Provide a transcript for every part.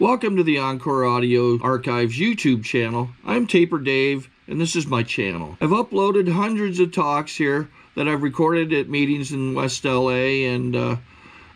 Welcome to the Encore Audio Archives YouTube channel. I'm Taper Dave, and this is my channel. I've uploaded hundreds of talks here that I've recorded at meetings in West LA, and I've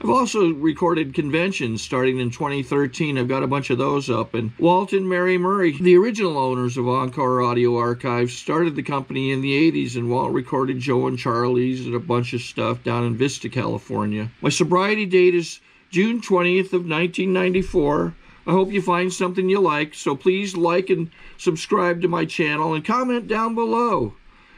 also recorded conventions starting in 2013. I've got a bunch of those up. And Walt and Mary Murray, the original owners of Encore Audio Archives, started the company in the 80s, and Walt recorded Joe and Charlie's and a bunch of stuff down in Vista, California. My sobriety date is June 20th of 1994. I hope you find something you like, so please like and subscribe to my channel and comment down below.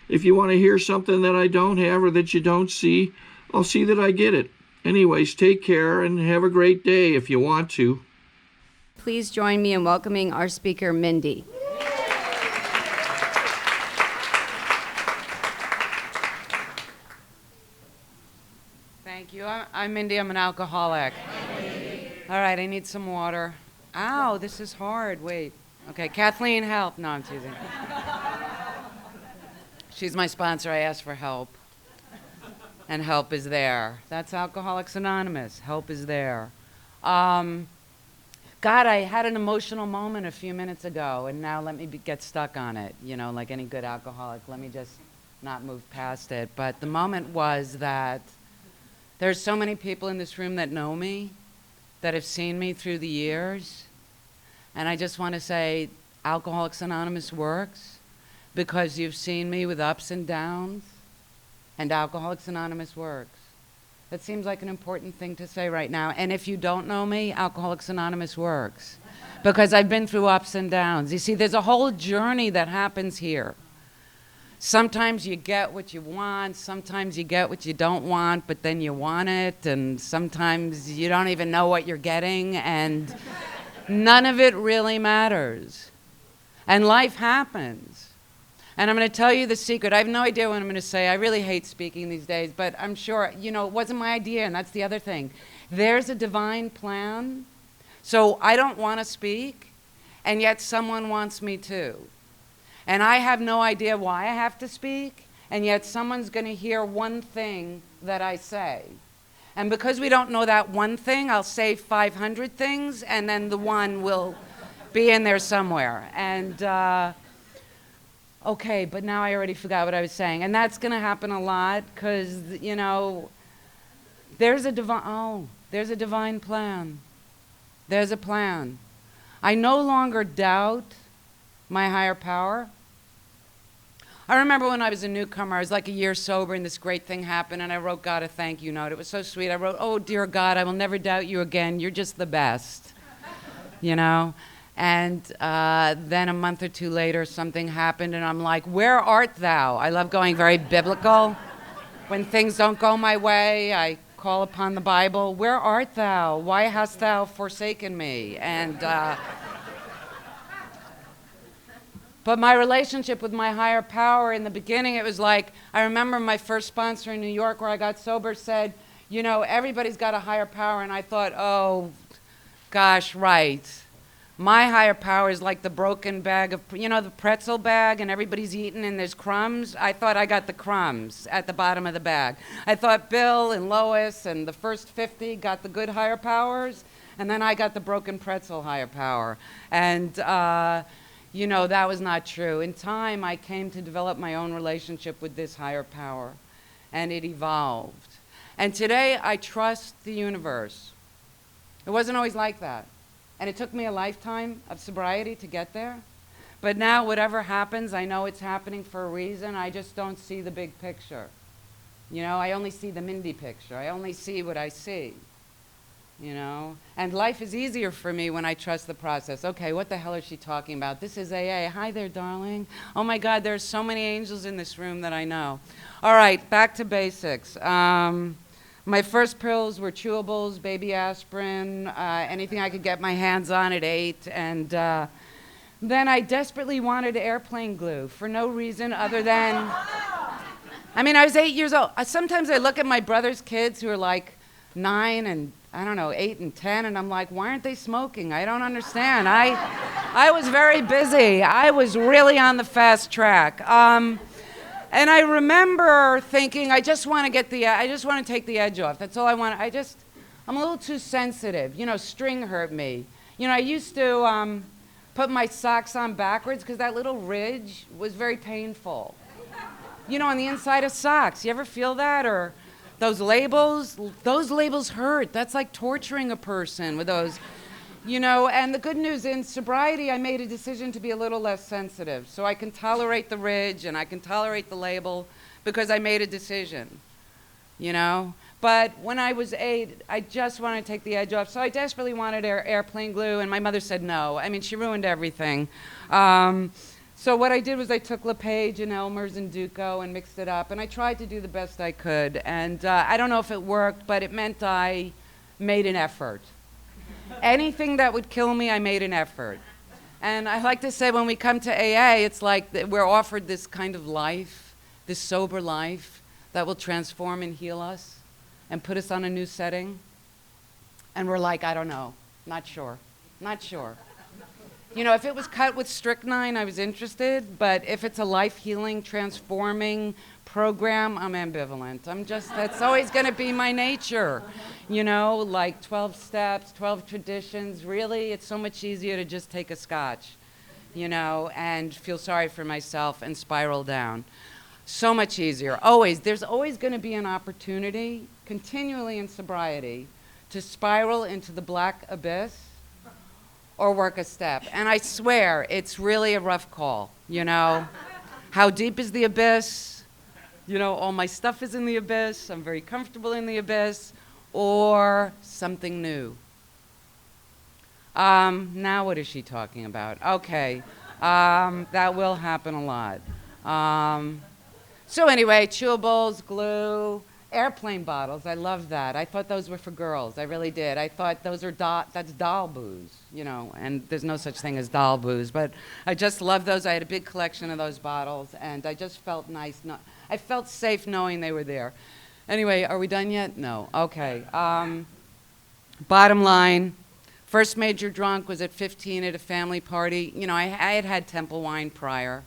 If you want to hear something that I don't have or that you don't see, I'll see that I get it. Anyways, take care and have a great day if you want to. Please join me in welcoming our speaker, Mindy. Thank you. I'm Mindy. I'm an alcoholic. All right, I need some water. Ow, this is hard. Wait. Okay, Kathleen, help. No, I'm teasing. She's my sponsor. I asked for help. And help is there. That's Alcoholics Anonymous. Help is there. God, I had an emotional moment a few minutes ago, and now let me get stuck on it. You know, like any good alcoholic, let me just not move past it. But the moment was that there's so many people in this room that know me, that have seen me through the years. And I just want to say Alcoholics Anonymous works because you've seen me with ups and downs. And Alcoholics Anonymous works. That seems like an important thing to say right now. And if you don't know me, Alcoholics Anonymous works. Because I've been through ups and downs. You see, there's a whole journey that happens here. Sometimes you get what you want, sometimes you get what you don't want, but then you want it, and sometimes you don't even know what you're getting, and none of it really matters. And life happens. And I'm going to tell you the secret. I have no idea what I'm going to say. I really hate speaking these days, but I'm sure, you know, it wasn't my idea, and that's the other thing. There's a divine plan. So I don't want to speak, and yet someone wants me to. And I have no idea why I have to speak, and yet someone's going to hear one thing that I say. And because we don't know that one thing, I'll say 500 things, and then the one will be in there somewhere. And okay, but now I already forgot what I was saying. And that's going to happen a lot because, you know, there's a divine plan. There's a plan. I no longer doubt my higher power. I remember when I was a newcomer, I was like a year sober, and this great thing happened, and I wrote God a thank you note. It was so sweet. I wrote, "Oh, dear God, I will never doubt you again. You're just the best," you know? And then a month or two later, something happened, and I'm like, "Where art thou?" I love going very biblical. When things don't go my way, I call upon the Bible. "Where art thou? Why hast thou forsaken me?" And but my relationship with my higher power, in the beginning, it was like, I remember my first sponsor in New York where I got sober said, "You know, everybody's got a higher power." And I thought, oh, gosh, right. My higher power is like the broken bag of, you know, the pretzel bag, and everybody's eating and there's crumbs. I thought I got the crumbs at the bottom of the bag. I thought Bill and Lois and the first 50 got the good higher powers, and then I got the broken pretzel higher power. And, you know, that was not true. In time, I came to develop my own relationship with this higher power, and it evolved. And today, I trust the universe. It wasn't always like that. And it took me a lifetime of sobriety to get there. But now, whatever happens, I know it's happening for a reason. I just don't see the big picture. You know, I only see the Mindy picture. I only see what I see. You know? And life is easier for me when I trust the process. Okay, what the hell is she talking about? This is AA. Hi there, darling. Oh my God, there's so many angels in this room that I know. All right, back to basics. My first pills were chewables, baby aspirin, anything I could get my hands on at 8. And then I desperately wanted airplane glue for no reason other than, I mean, I was 8 years old. Sometimes I look at my brother's kids who are like 9 and, I don't know, 8 and 10, and I'm like, why aren't they smoking? I don't understand. I was very busy. I was really on the fast track. And I remember thinking, I just want to take the edge off. That's all I want. I'm a little too sensitive. You know, string hurt me. You know, I used to put my socks on backwards because that little ridge was very painful. You know, on the inside of socks. You ever feel that? Or those labels hurt. That's like torturing a person with those. You know, and the good news, in sobriety, I made a decision to be a little less sensitive. So I can tolerate the ridge and I can tolerate the label because I made a decision, you know. But when I was 8, I just wanted to take the edge off. So I desperately wanted airplane glue, and my mother said no. I mean, she ruined everything. So what I did was I took LePage and Elmer's and Duco and mixed it up, and I tried to do the best I could. And I don't know if it worked, but it meant I made an effort. Anything that would kill me, I made an effort. And I like to say when we come to AA, it's like we're offered this kind of life, this sober life that will transform and heal us and put us on a new setting. And we're like, I don't know, not sure. You know, if it was cut with strychnine, I was interested, but if it's a life-healing, transforming program, I'm ambivalent. That's always gonna be my nature. You know, like 12 steps, 12 traditions, really, it's so much easier to just take a scotch, you know, and feel sorry for myself and spiral down. So much easier, always. There's always gonna be an opportunity, continually in sobriety, to spiral into the black abyss or work a step. And I swear, it's really a rough call, you know. How deep is the abyss? You know, all my stuff is in the abyss, I'm very comfortable in the abyss, or something new. Now what is she talking about? Okay, that will happen a lot. So anyway, chewables, glue, airplane bottles, I love that. I thought those were for girls, I really did. I thought those are that's doll booze, you know, and there's no such thing as doll booze, but I just love those. I had a big collection of those bottles, and I just felt nice. I felt safe knowing they were there. Anyway, are we done yet? No, okay. Bottom line, first major drunk was at 15 at a family party. You know, I had had Temple wine prior,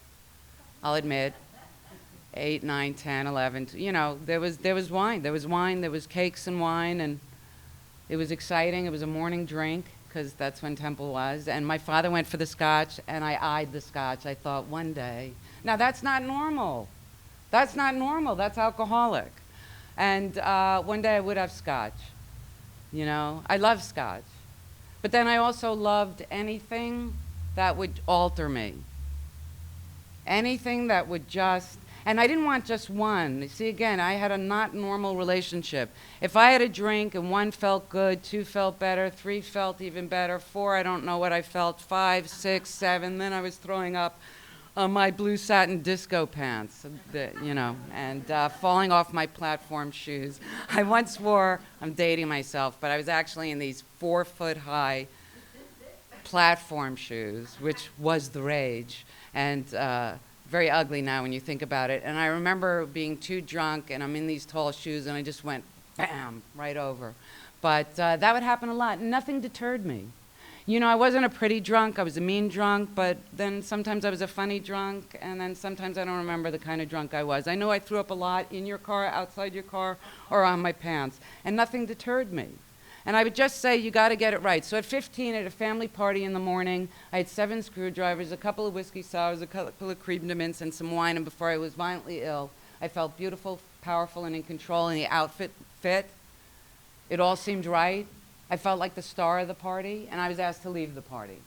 I'll admit. 8, 9, 10, 11, you know, there was wine. There was cakes and wine, and it was exciting. It was a morning drink, because that's when Temple was. And my father went for the scotch, and I eyed the scotch. I thought, one day. Now, that's not normal. That's not normal. That's alcoholic. And one day I would have scotch, you know. I love scotch. But then I also loved anything that would alter me. Anything that would just... And I didn't want just one. You see, again, I had a not normal relationship. If I had a drink and 1 felt good, 2 felt better, 3 felt even better, 4, I don't know what I felt, 5, 6, 7, then I was throwing up on my blue satin disco pants, you know, and falling off my platform shoes. I once wore, I'm dating myself, but I was actually in these 4-foot-high platform shoes, which was the rage. And very ugly now when you think about it. And I remember being too drunk, and I'm in these tall shoes, and I just went bam, right over. But that would happen a lot. Nothing deterred me. You know, I wasn't a pretty drunk, I was a mean drunk, but then sometimes I was a funny drunk, and then sometimes I don't remember the kind of drunk I was. I know I threw up a lot in your car, outside your car, or on my pants, and nothing deterred me. And I would just say, you got to get it right. So at 15, at a family party in the morning, I had 7 screwdrivers, a couple of whiskey sours, a couple of cream de mints, and some wine. And before I was violently ill, I felt beautiful, powerful, and in control. And the outfit fit. It all seemed right. I felt like the star of the party, and I was asked to leave the party.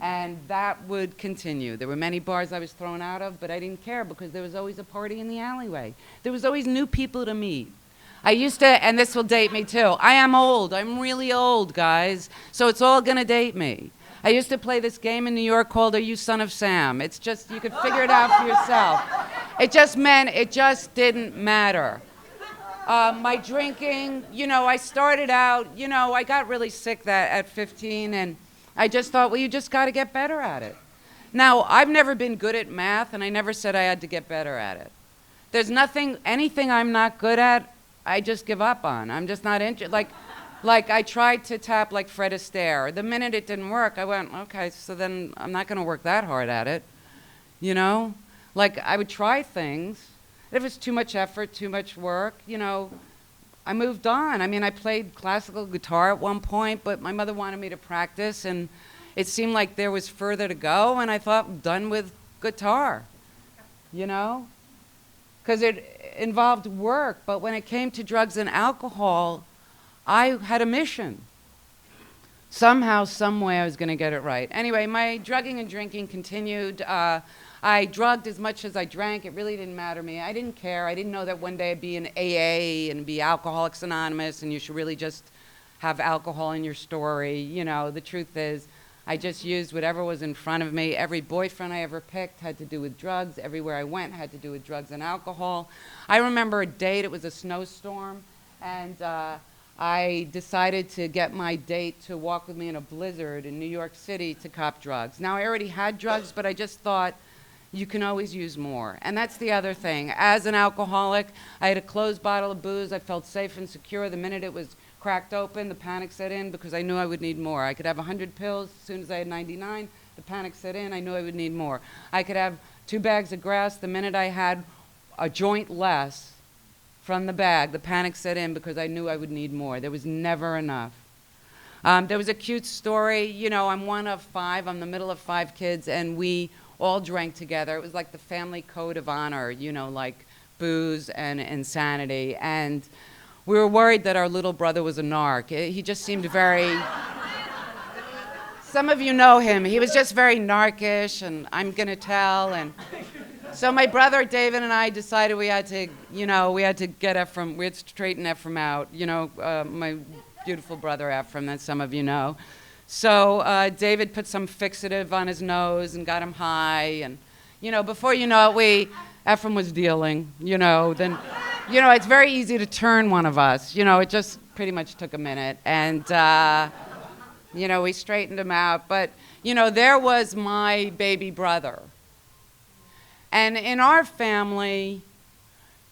And that would continue. There were many bars I was thrown out of, but I didn't care because there was always a party in the alleyway. There was always new people to meet. I used to, and this will date me too, I am old. I'm really old, guys. So it's all gonna date me. I used to play this game in New York called Are You Son of Sam? It's just, you could figure it out for yourself. It just meant, it just didn't matter. My drinking, you know, I started out, you know, I got really sick at 15, and I just thought, well, you just gotta get better at it. Now, I've never been good at math, and I never said I had to get better at it. There's nothing, anything I'm not good at, I just give up on. I'm just not interested. Like I tried to tap like Fred Astaire. The minute it didn't work, I went, okay, so then I'm not gonna work that hard at it. You know? Like I would try things. If it's too much effort, too much work, you know, I moved on. I mean, I played classical guitar at one point, but my mother wanted me to practice, and it seemed like there was further to go, and I thought, I'm done with guitar, you know? Because it involved work, but when it came to drugs and alcohol, I had a mission. Somehow, some way, I was going to get it right. Anyway, my drugging and drinking continued. I drugged as much as I drank. It really didn't matter to me. I didn't care. I didn't know that one day I'd be in AA and be Alcoholics Anonymous, and you should really just have alcohol in your story. You know, the truth is, I just used whatever was in front of me. Every boyfriend I ever picked had to do with drugs. Everywhere I went had to do with drugs and alcohol. I remember a date. It was a snowstorm, and I decided to get my date to walk with me in a blizzard in New York City to cop drugs. Now, I already had drugs, but I just thought, you can always use more. And that's the other thing. As an alcoholic, I had a closed bottle of booze. I felt safe and secure. The minute it was cracked open, the panic set in because I knew I would need more. I could have 100 pills. As soon as I had 99, the panic set in. I knew I would need more. I could have 2 bags of grass. The minute I had a joint less from the bag, the panic set in because I knew I would need more. There was never enough. There was a cute story. You know, I'm one of 5. I'm the middle of 5 kids, and we all drank together. It was like the family code of honor, you know, like booze and insanity. And we were worried that our little brother was a narc. He just seemed very... Some of you know him. He was just very narcish, and I'm going to tell. And so my brother David and I decided we had to, you know, we had to straighten Ephraim out. You know, my beautiful brother Ephraim, that some of you know. So David put some fixative on his nose and got him high. And, you know, before you know it, Ephraim was dealing, you know. Then, you know, it's very easy to turn one of us. You know, it just pretty much took a minute. And, you know, we straightened him out. But, you know, there was my baby brother. And in our family,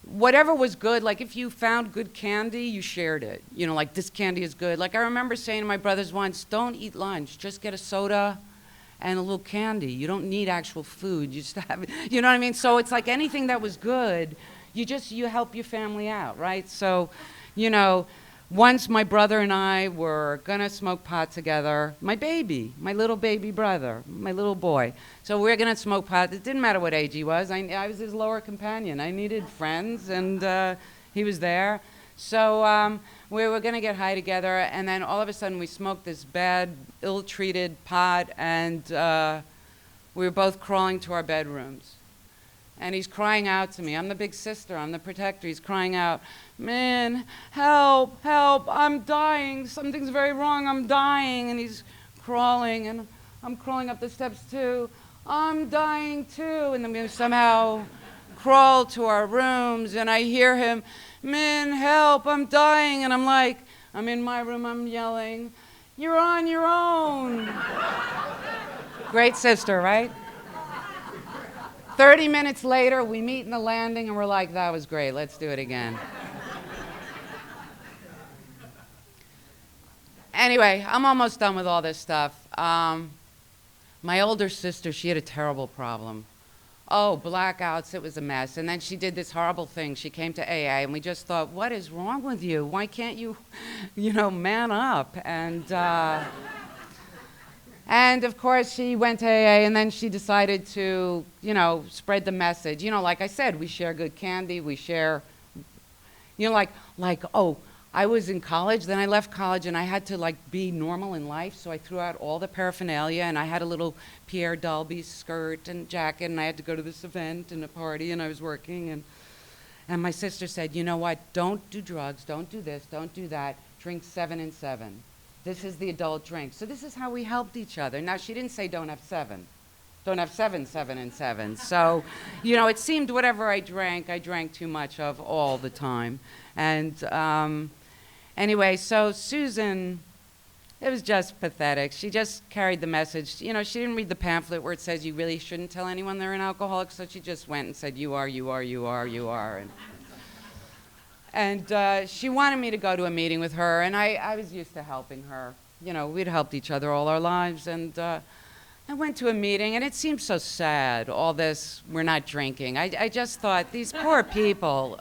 whatever was good, like if you found good candy, you shared it. You know, like this candy is good. Like I remember saying to my brothers once, don't eat lunch, just get a soda and a little candy. You don't need actual food, you just have it. You know what I mean? So it's like anything that was good, you help your family out, right? So, you know, once my brother and I were gonna smoke pot together, my little baby brother, my little boy. So we were gonna smoke pot. It didn't matter what age he was. I was his lower companion. I needed friends, and he was there. So we were gonna get high together, and then all of a sudden we smoked this bad, ill-treated pot, and we were both crawling to our bedrooms. And he's crying out to me. I'm the big sister. I'm the protector. He's crying out, man, help, help, I'm dying. Something's very wrong. I'm dying. And he's crawling, and I'm crawling up the steps too. I'm dying too. And then we somehow crawl to our rooms, and I hear him, man, help, I'm dying. And I'm like, I'm in my room, I'm yelling, you're on your own. Great sister, right? 30 minutes later, we meet in the landing, and we're like, that was great, let's do it again. Anyway, I'm almost done with all this stuff. My older sister, she had a terrible problem. Oh, blackouts, it was a mess. And then she did this horrible thing. She came to AA, and we just thought, what is wrong with you? Why can't you, you know, man up? And of course, she went to AA, and then she decided to, you know, spread the message. You know, like I said, we share good candy, we share, you know, like, oh, I was in college, then I left college, and I had to, like, be normal in life, so I threw out all the paraphernalia, and I had a little Pierre Dalby skirt and jacket, and I had to go to this event and a party, and I was working, and my sister said, you know what, don't do drugs, don't do this, don't do that, drink 7 and 7. This is the adult drink. So this is how we helped each other. Now, she didn't say don't have 7. Don't have 7, 7 and 7. So, you know, it seemed whatever I drank too much of all the time. And anyway, so Susan, it was just pathetic. She just carried the message. You know, she didn't read the pamphlet where it says you really shouldn't tell anyone they're an alcoholic, so she just went and said, you are, you are, you are, you are. And she wanted me to go to a meeting with her, and I was used to helping her. You know, we'd helped each other all our lives, and I went to a meeting, and it seemed so sad, all this, we're not drinking. I just thought, these poor people,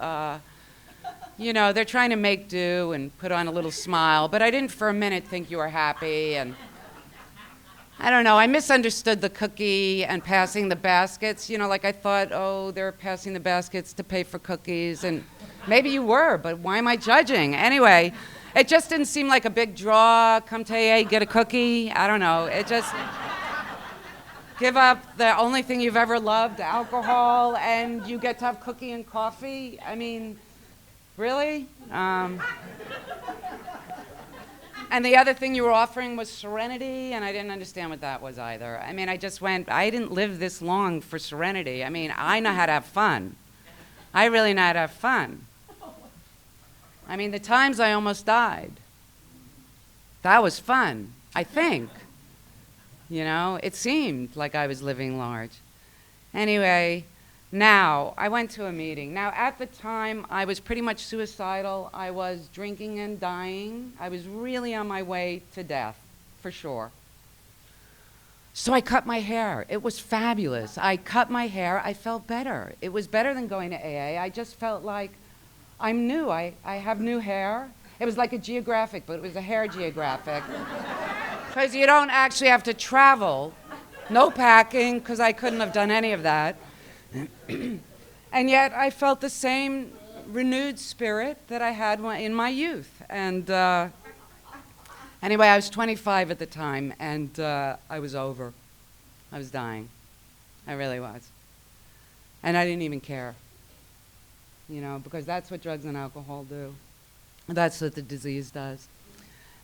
You know, they're trying to make do and put on a little smile, but I didn't for a minute think you were happy. And I don't know, I misunderstood the cookie and passing the baskets. You know, like I thought, oh, they're passing the baskets to pay for cookies. And maybe you were, but why am I judging? Anyway, it just didn't seem like a big draw. Come to AA, get a cookie. I don't know. It just, give up the only thing you've ever loved, alcohol, and you get to have cookie and coffee. I mean, really? And the other thing you were offering was serenity, and I didn't understand what that was either. I mean, I just went, I didn't live this long for serenity. I mean, I know how to have fun. I really know how to have fun. I mean, the times I almost died, that was fun, I think. You know, it seemed like I was living large. Anyway, now, I went to a meeting. Now, at the time, I was pretty much suicidal. I was drinking and dying. I was really on my way to death, for sure. So I cut my hair. It was fabulous. I cut my hair. I felt better. It was better than going to AA. I just felt like I'm new. I have new hair. It was like a geographic, but it was a hair geographic. Because you don't actually have to travel. No packing, because I couldn't have done any of that. And yet I felt the same renewed spirit that I had in my youth. And anyway, I was 25 at the time, and I was over. I was dying. I really was. And I didn't even care, you know, because that's what drugs and alcohol do. That's what the disease does.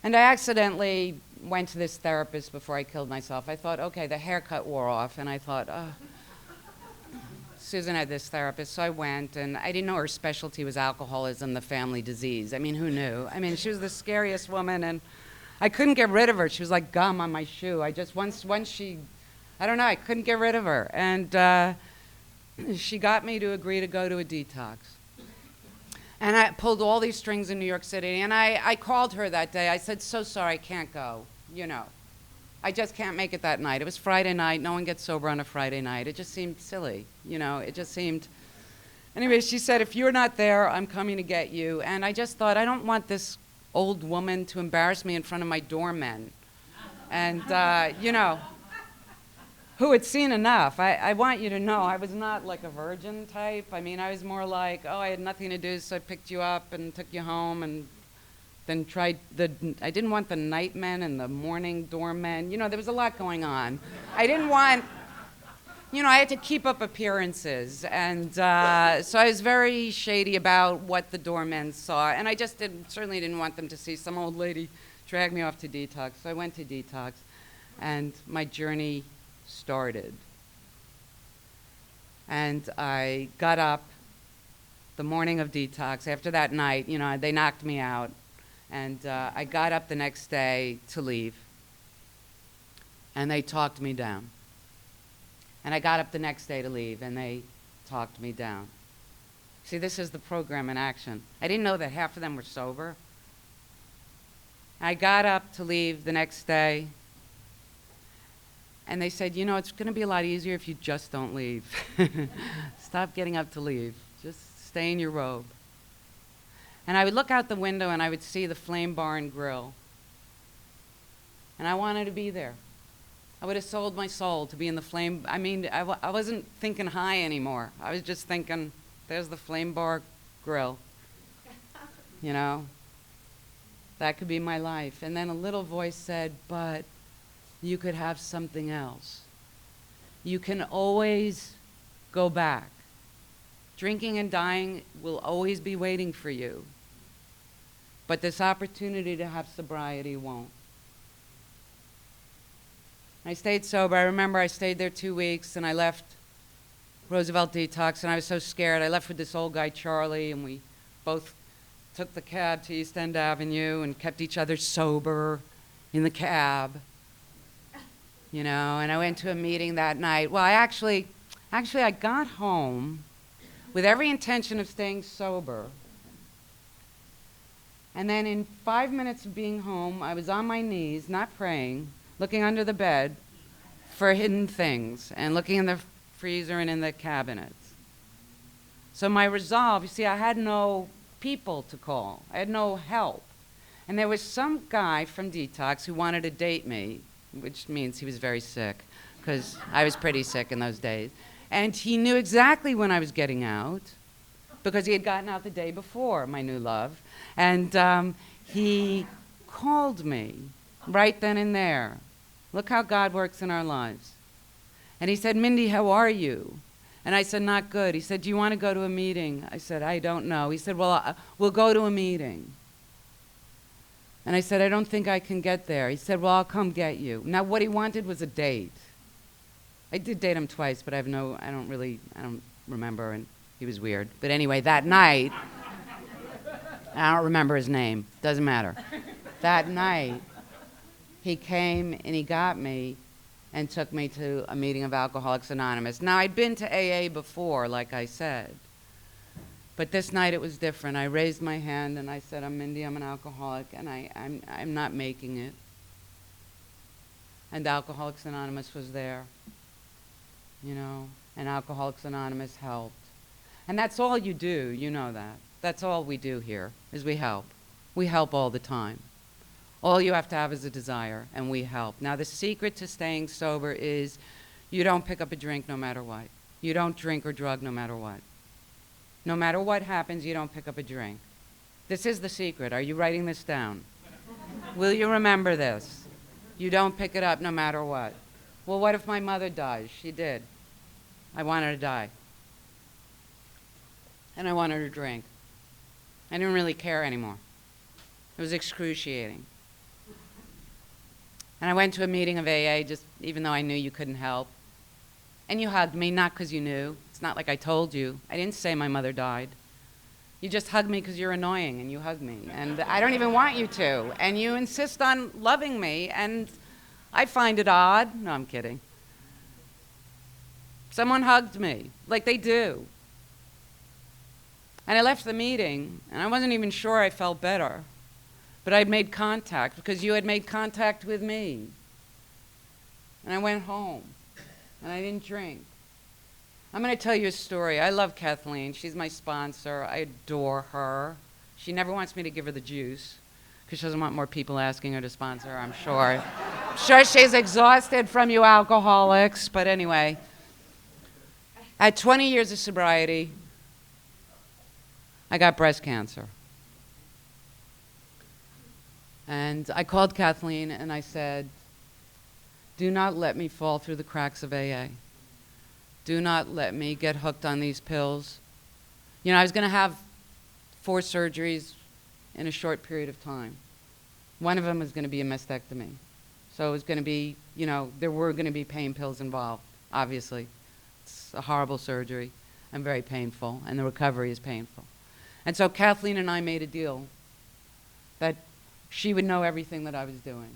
And I accidentally went to this therapist before I killed myself. I thought, okay, the haircut wore off, and I thought, oh, Susan had this therapist, so I went, and I didn't know her specialty was alcoholism, the family disease. I mean, who knew? I mean, she was the scariest woman, and I couldn't get rid of her. She was like gum on my shoe. I just, once she, I don't know, I couldn't get rid of her. And she got me to agree to go to a detox. And I pulled all these strings in New York City, and I called her that day. I said, so sorry, I can't go, you know. I just can't make it that night. It was Friday night. No one gets sober on a Friday night. It just seemed silly, you know. It just seemed... Anyway, she said, if you're not there, I'm coming to get you. And I just thought, I don't want this old woman to embarrass me in front of my doormen. And, you know, who had seen enough. I want you to know I was not like a virgin type. I mean, I was more like, oh, I had nothing to do, so I picked you up and took you home and then tried I didn't want the nightmen and the morning doormen. You know, there was a lot going on. I didn't want, you know, I had to keep up appearances. And so I was very shady about what the doormen saw. And I just certainly didn't want them to see some old lady drag me off to detox. So I went to detox, and my journey started. And I got up the morning of detox. After that night, you know, they knocked me out. And I got up the next day to leave, and they talked me down. And I got up the next day to leave, and they talked me down. See, this is the program in action. I didn't know that half of them were sober. I got up to leave the next day, and they said, you know, it's going to be a lot easier if you just don't leave. Stop getting up to leave. Just stay in your robe. And I would look out the window, and I would see the Flame Bar and Grill. And I wanted to be there. I would have sold my soul to be in the Flame. I mean, I wasn't thinking high anymore. I was just thinking, there's the Flame Bar Grill. You know? That could be my life. And then a little voice said, but you could have something else. You can always go back. Drinking and dying will always be waiting for you. But this opportunity to have sobriety won't. I stayed sober. I remember I stayed there 2 weeks, and I left Roosevelt Detox, and I was so scared. I left with this old guy, Charlie, and we both took the cab to East End Avenue and kept each other sober in the cab. You know, and I went to a meeting that night. Well, actually I got home with every intention of staying sober. And then in 5 minutes of being home, I was on my knees, not praying, looking under the bed for hidden things, and looking in the freezer and in the cabinets. So my resolve, you see, I had no people to call. I had no help. And there was some guy from Detox who wanted to date me, which means he was very sick, because I was pretty sick in those days. And he knew exactly when I was getting out, because he had gotten out the day before, my new love. And he called me right then and there. Look how God works in our lives. And he said, Mindy, how are you? And I said, not good. He said, do you want to go to a meeting? I said, I don't know. He said, well, we'll go to a meeting. And I said, I don't think I can get there. He said, well, I'll come get you. Now, what he wanted was a date. I did date him twice, but I don't remember, and he was weird. But anyway, that night, I don't remember his name. Doesn't matter. That night, he came and he got me and took me to a meeting of Alcoholics Anonymous. Now, I'd been to AA before, like I said. But this night it was different. I raised my hand and I said, I'm Mindy, I'm an alcoholic, and I'm not making it. And Alcoholics Anonymous was there, you know, and Alcoholics Anonymous helped. And that's all you do, you know that. That's all we do here, is we help. We help all the time. All you have to have is a desire, and we help. Now, the secret to staying sober is you don't pick up a drink no matter what. You don't drink or drug no matter what. No matter what happens, you don't pick up a drink. This is the secret. Are you writing this down? Will you remember this? You don't pick it up no matter what. Well, what if my mother dies? She did. I want her to die. And I want her to drink. I didn't really care anymore. It was excruciating. And I went to a meeting of AA, just even though I knew you couldn't help. And you hugged me, not because you knew. It's not like I told you. I didn't say my mother died. You just hugged me because you're annoying, and you hug me. And I don't even want you to. And you insist on loving me, and I find it odd. No, I'm kidding. Someone hugged me, like they do. And I left the meeting, and I wasn't even sure I felt better. But I'd made contact, because you had made contact with me. And I went home, and I didn't drink. I'm going to tell you a story. I love Kathleen. She's my sponsor. I adore her. She never wants me to give her the juice because she doesn't want more people asking her to sponsor her, I'm sure. I'm sure she's exhausted from you alcoholics. But anyway, at 20 years of sobriety, I got breast cancer. And I called Kathleen and I said, do not let me fall through the cracks of AA. Do not let me get hooked on these pills. You know, I was going to have 4 surgeries in a short period of time. One of them was going to be a mastectomy. So it was going to be, you know, there were going to be pain pills involved, obviously. It's a horrible surgery and very painful, and the recovery is painful. And so Kathleen and I made a deal that she would know everything that I was doing.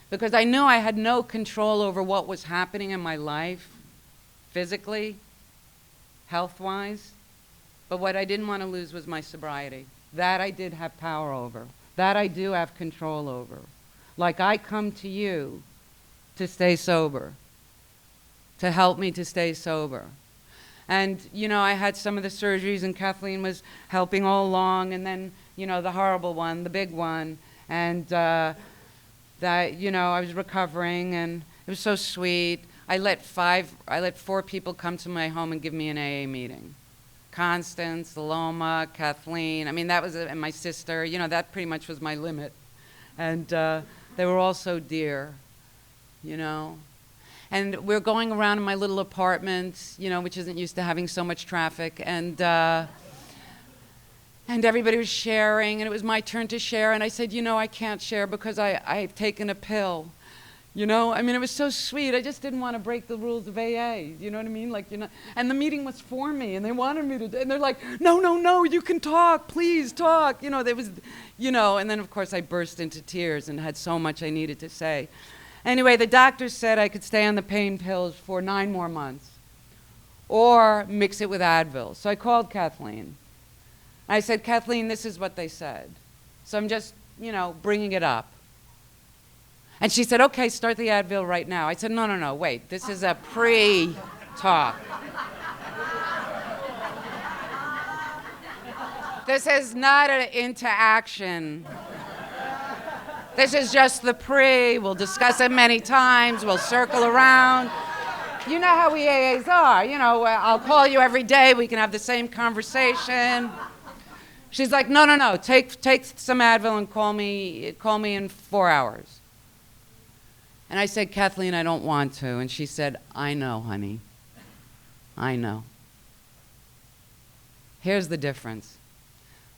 Because I knew I had no control over what was happening in my life, physically, health-wise, but what I didn't want to lose was my sobriety. That I did have power over. That I do have control over. Like I come to you to stay sober, to help me to stay sober. And, you know, I had some of the surgeries and Kathleen was helping all along, and then, you know, the horrible one, the big one, and that, you know, I was recovering, and it was so sweet. I let 4 people come to my home and give me an AA meeting. Constance, Loma, Kathleen. I mean, that was, and my sister. You know, that pretty much was my limit. And they were all so dear, you know. And we're going around in my little apartment, you know, which isn't used to having so much traffic. And everybody was sharing, and it was my turn to share. And I said, you know, I can't share because I've taken a pill. You know, I mean, it was so sweet. I just didn't want to break the rules of AA. You know what I mean? Like, you know, and the meeting was for me, and they wanted me to, and they're like, no, no, no, you can talk, please talk. You know, there was, you know, and then of course I burst into tears and had so much I needed to say. Anyway, the doctor said I could stay on the pain pills for 9 more months or mix it with Advil. So I called Kathleen. I said, Kathleen, this is what they said. So I'm just, you know, bringing it up. And she said, okay, start the Advil right now. I said, no, no, no, wait. This is a pre-talk. This is not an into action. This is just the pre. We'll discuss it many times. We'll circle around. You know how we AAs are. You know, I'll call you every day. We can have the same conversation. She's like, no. Take some Advil and call me in 4 hours. And I said, Kathleen, I don't want to. And she said, I know, honey. I know. Here's the difference.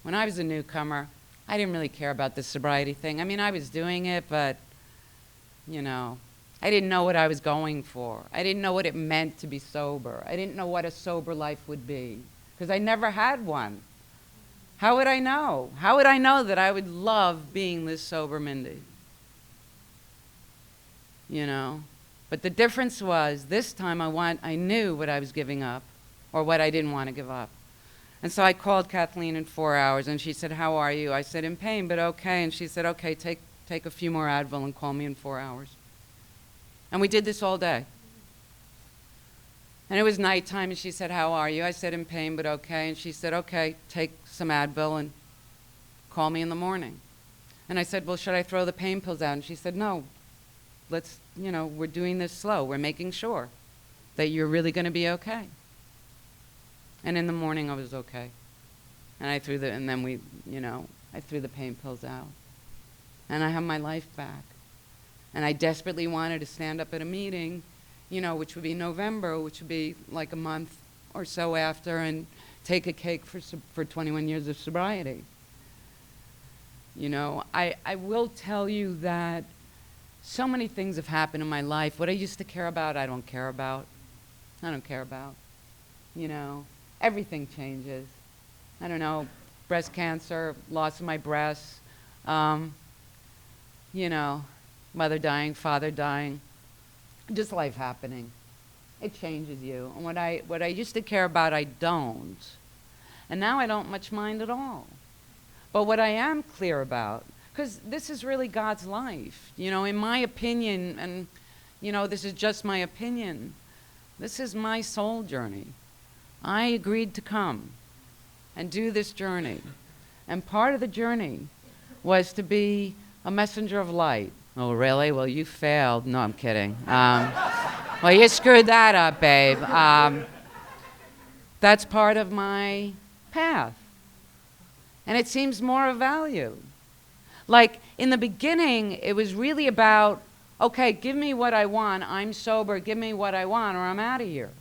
When I was a newcomer, I didn't really care about the sobriety thing. I mean, I was doing it, but, you know, I didn't know what I was going for. I didn't know what it meant to be sober. I didn't know what a sober life would be, because I never had one. How would I know? How would I know that I would love being this sober Mindy? You know? But the difference was, this time I knew what I was giving up, or what I didn't want to give up. And so I called Kathleen in 4 hours, and she said, how are you? I said, in pain, but okay. And she said, okay, take a few more Advil and call me in 4 hours. And we did this all day. And it was nighttime, and she said, how are you? I said, in pain, but okay. And she said, okay, take some Advil and call me in the morning. And I said, well, should I throw the pain pills out? And she said, no, let's, you know, we're doing this slow. We're making sure that you're really going to be okay. And in the morning, I was okay. And I threw I threw the pain pills out. And I have my life back. And I desperately wanted to stand up at a meeting, you know, which would be November, which would be like a month or so after, and take a cake for 21 years of sobriety. You know, I will tell you that so many things have happened in my life. What I used to care about, I don't care about. I don't care about. You know, everything changes. I don't know, breast cancer, loss of my breasts, you know, mother dying, father dying, just life happening. It changes you. And what I used to care about, I don't. And now I don't much mind at all. But what I am clear about, because this is really God's life, you know, in my opinion, and, you know, this is just my opinion, this is my soul journey. I agreed to come and do this journey. And part of the journey was to be a messenger of light. Oh, really? Well, you failed. No, I'm kidding. Well, you screwed that up, babe. That's part of my path. And it seems more of value. Like, in the beginning, it was really about, okay, give me what I want. I'm sober. Give me what I want, or I'm out of here.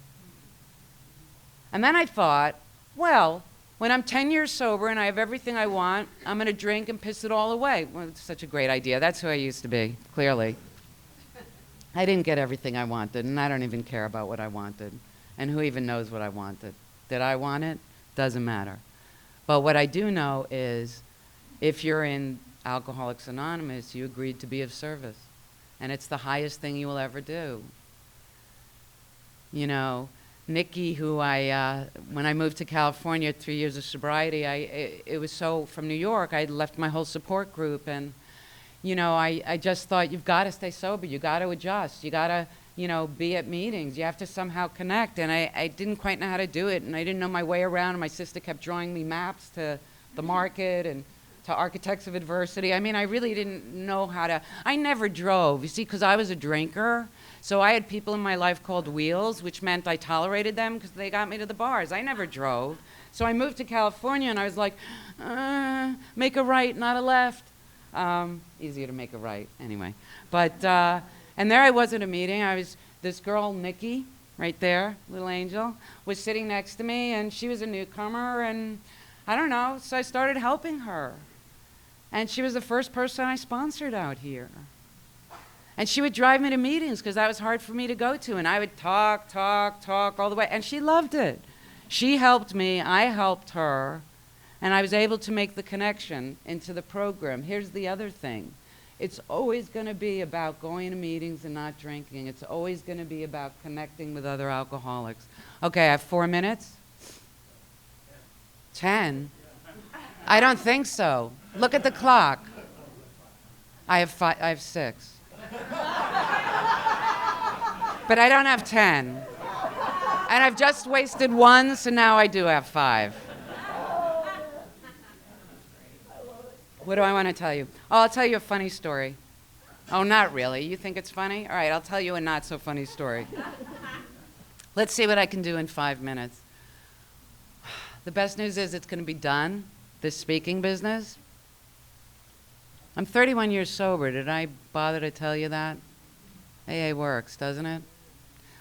And then I thought, well, when I'm 10 years sober and I have everything I want, I'm going to drink and piss it all away. Well, it's such a great idea. That's who I used to be, clearly. I didn't get everything I wanted, and I don't even care about what I wanted. And who even knows what I wanted? Did I want it? Doesn't matter. But what I do know is, if you're in Alcoholics Anonymous, you agreed to be of service. And it's the highest thing you will ever do. You know, Nikki, who when I moved to California, 3 years of sobriety, it was so, from New York, I left my whole support group, and, you know, I just thought, you've got to stay sober, you got to adjust, you got to, you know, be at meetings, you have to somehow connect, and I didn't quite know how to do it, and I didn't know my way around, and my sister kept drawing me maps to the market and to Architects of Adversity. I mean, I really didn't know how to, I never drove, you see, because I was a drinker. So I had people in my life called wheels, which meant I tolerated them because they got me to the bars. I never drove. So I moved to California, and I was like, make a right, not a left. Easier to make a right, anyway. But, and there I was at a meeting. This girl, Nikki, right there, little angel, was sitting next to me, and she was a newcomer, and I don't know, so I started helping her. And she was the first person I sponsored out here. And she would drive me to meetings because that was hard for me to go to. And I would talk all the way. And she loved it. She helped me. I helped her. And I was able to make the connection into the program. Here's the other thing. It's always going to be about going to meetings and not drinking. It's always going to be about connecting with other alcoholics. Okay, I have 4 minutes? 10? I don't think so. Look at the clock. I have 6. But I don't have 10. And I've just wasted 1, so now I do have 5. What do I want to tell you? Oh, I'll tell you a funny story. Oh, not really. You think it's funny? All right, I'll tell you a not so funny story. Let's see what I can do in 5 minutes. The best news is it's going to be done, this speaking business. I'm 31 years sober. Did I bother to tell you that? AA works, doesn't it?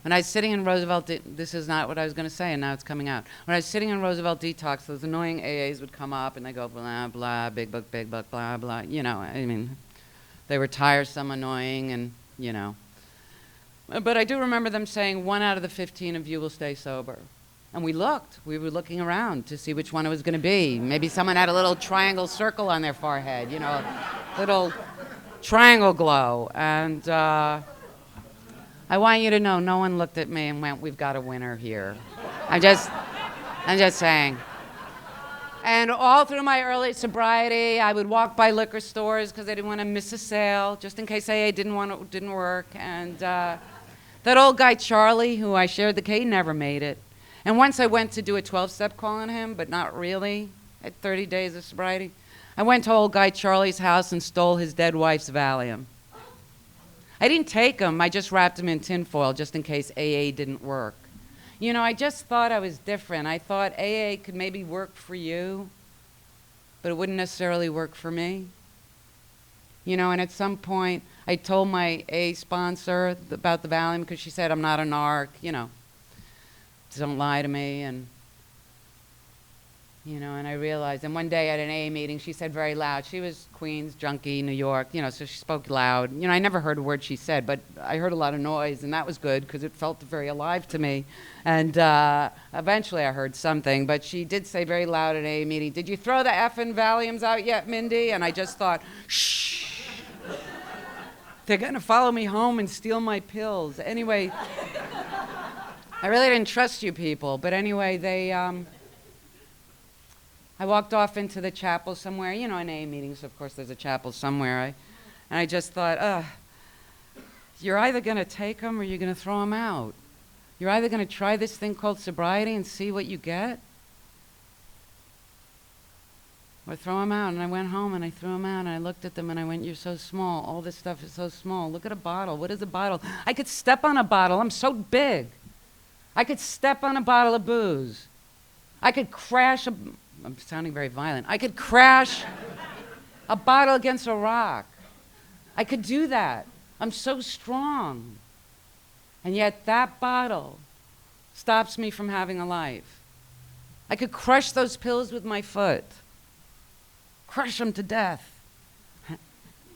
When I was sitting in Roosevelt, this is not what I was going to say, and now it's coming out. When I was sitting in Roosevelt Detox, those annoying AAs would come up, and they go, blah, blah, big book, blah, blah. You know, I mean, they were tiresome, annoying, and, you know. But I do remember them saying, 1 out of the 15 of you will stay sober. And we looked. We were looking around to see which one it was going to be. Maybe someone had a little triangle circle on their forehead, you know, a little triangle glow. And I want you to know, no one looked at me and went, we've got a winner here. I'm just saying. And all through my early sobriety, I would walk by liquor stores because I didn't want to miss a sale, just in case AA didn't work. And that old guy, Charlie, who I shared the K, never made it. And once I went to do a 12-step call on him, but not really, at 30 days of sobriety. I went to old guy Charlie's house and stole his dead wife's Valium. I didn't take him, I just wrapped him in tinfoil just in case AA didn't work. You know, I just thought I was different. I thought AA could maybe work for you, but it wouldn't necessarily work for me. You know, and at some point, I told my AA sponsor about the Valium because she said, I'm not a narc, you know. Don't lie to me, and you know, and I realized, and one day at an AA meeting, she said very loud, she was Queens, junkie, New York, you know, so she spoke loud. You know, I never heard a word she said, but I heard a lot of noise, and that was good, because it felt very alive to me. And eventually I heard something, but she did say very loud at an AA meeting, did you throw the effing Valiums out yet, Mindy? And I just thought, shh, they're gonna follow me home and steal my pills. Anyway, I really didn't trust you people, but anyway, I walked off into the chapel somewhere. You know, in AA meetings, of course, there's a chapel somewhere. And I just thought, you're either going to take them or you're going to throw them out. You're either going to try this thing called sobriety and see what you get, or throw them out. And I went home and I threw them out and I looked at them and I went, you're so small. All this stuff is so small. Look at a bottle. What is a bottle? I could step on a bottle. I'm so big. I could step on a bottle of booze. I could crash I'm sounding very violent. I could crash a bottle against a rock. I could do that. I'm so strong. And yet that bottle stops me from having a life. I could crush those pills with my foot. Crush them to death.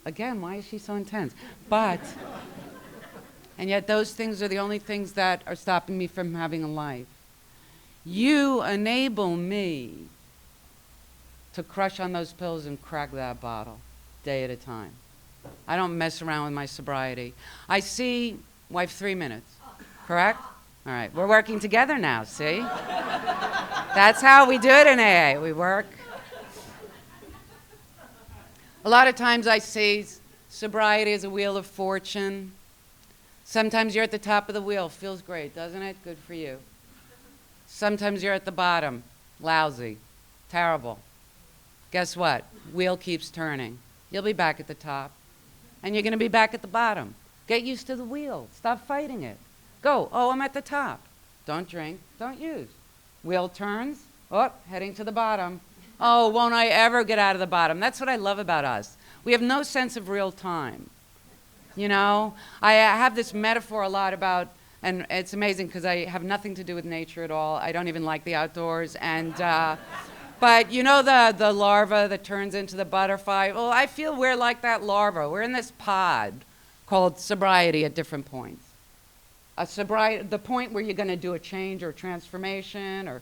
Again, why is she so intense? And yet those things are the only things that are stopping me from having a life. You enable me to crush on those pills and crack that bottle day at a time. I don't mess around with my sobriety. I see, wife, 3 minutes, correct? All right, we're working together now, see? That's how we do it in AA, we work. A lot of times I see sobriety as a wheel of fortune. Sometimes you're at the top of the wheel, feels great, doesn't it? Good for you. Sometimes you're at the bottom, lousy, terrible. Guess what? Wheel keeps turning. You'll be back at the top, and you're going to be back at the bottom. Get used to the wheel. Stop fighting it. Go. Oh, I'm at the top. Don't drink. Don't use. Wheel turns. Oh, heading to the bottom. Oh, won't I ever get out of the bottom? That's what I love about us. We have no sense of real time. You know, I have this metaphor a lot about, and it's amazing because I have nothing to do with nature at all. I don't even like the outdoors. And but you know the larva that turns into the butterfly? Well, I feel we're like that larva. We're in this pod called sobriety at different points. The point where you're going to do a change or a transformation, or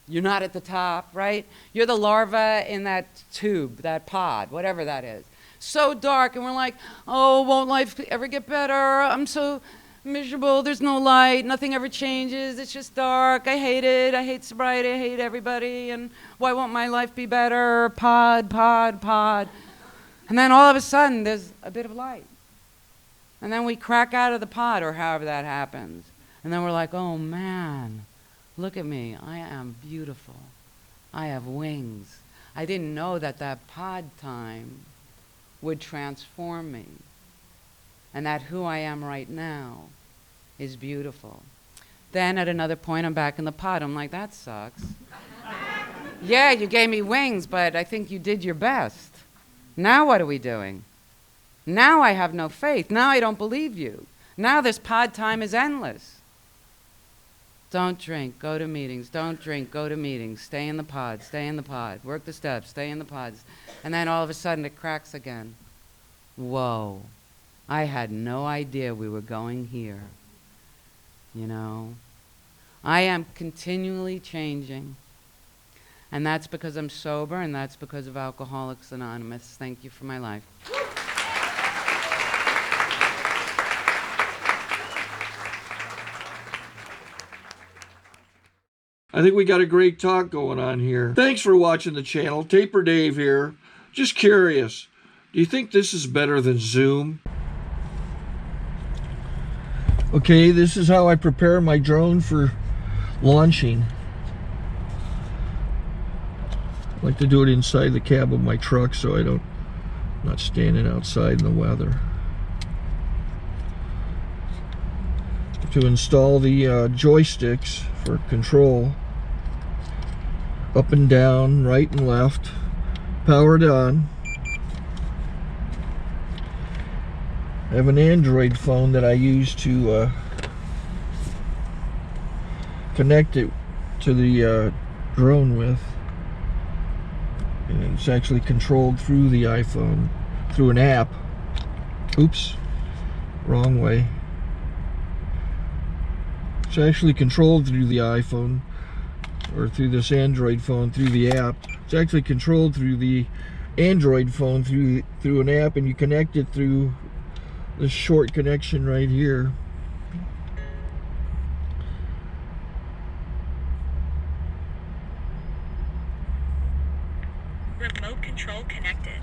you're not at the top, right? You're the larva in that tube, that pod, whatever that is. So dark, and we're like, oh, won't life ever get better? I'm so miserable, there's no light, nothing ever changes, it's just dark, I hate it, I hate sobriety, I hate everybody, and why won't my life be better? Pod, pod, pod. And then all of a sudden, there's a bit of light. And then we crack out of the pod, or however that happens. And then we're like, oh man, look at me, I am beautiful. I have wings. I didn't know that that pod time would transform me, and that who I am right now is beautiful. Then at another point, I'm back in the pod. I'm like, that sucks. Yeah, you gave me wings, but I think you did your best. Now what are we doing? Now I have no faith. Now I don't believe you. Now this pod time is endless. Don't drink, go to meetings. Don't drink, go to meetings. Stay in the pod, stay in the pod. Work the steps, stay in the pods. And then all of a sudden it cracks again. Whoa, I had no idea we were going here. You know, I am continually changing. And that's because I'm sober, and that's because of Alcoholics Anonymous. Thank you for my life. I think we got a great talk going on here. Thanks for watching the channel. Taper Dave here. Just curious, do you think this is better than Zoom? Okay, this is how I prepare my drone for launching. I like to do it inside the cab of my truck so I'm not standing outside in the weather. To install the joysticks for control, up and down, right and left, powered on. I have an Android phone that I use to connect it to the drone with. And it's actually controlled through the iPhone, through an app. Oops, wrong way. It's actually controlled through the iPhone, or through this Android phone, through the app. It's actually controlled through the Android phone, through an app, and you connect it through this short connection right here. Remote control connected.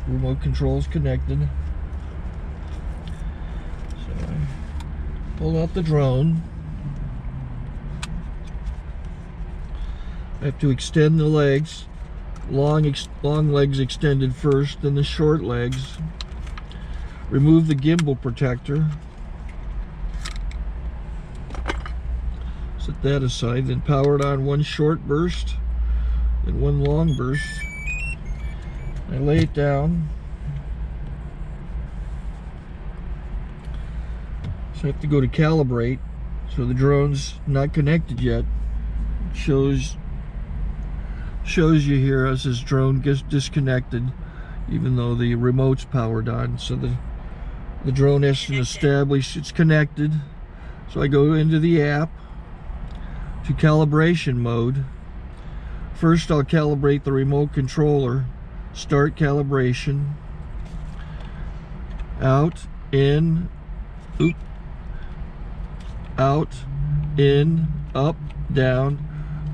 Remote control's connected. So I pull out the drone. I have to extend the legs. Long legs extended first, then the short legs. Remove the gimbal protector. Set that aside, then power it on one short burst, then one long burst. I lay it down. So I have to go to calibrate. So the drone's not connected yet. It shows you here as this drone gets disconnected, even though the remote's powered on. So the drone has to establish it's connected. So I go into the app to calibration mode. First I'll calibrate the remote controller. Start calibration. Out, in, out, in, up, down,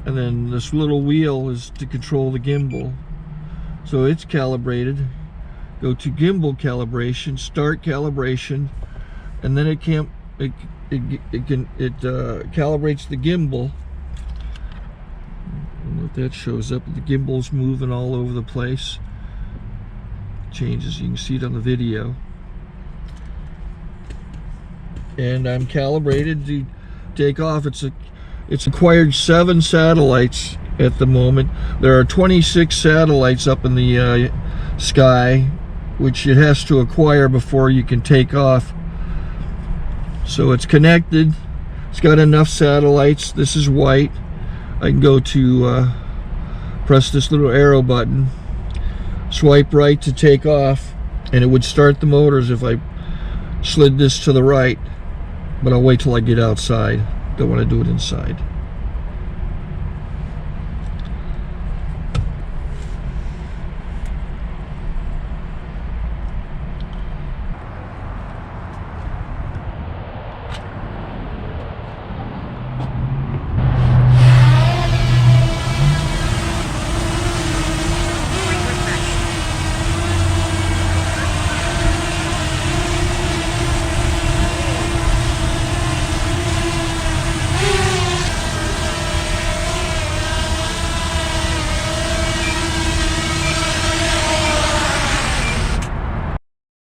and then this little wheel is to control the gimbal. So it's calibrated. Go to gimbal calibration, start calibration, and then it calibrates the gimbal. And if that shows up, the gimbal's moving all over the place. Changes, you can see it on the video. And I'm calibrated to take off. It's acquired 7 satellites at the moment. There are 26 satellites up in the sky, which it has to acquire before you can take off. So it's connected. It's got enough satellites. This is white. I can go to press this little arrow button, swipe right to take off, and it would start the motors if I slid this to the right. But I'll wait till I get outside. Don't want to do it inside.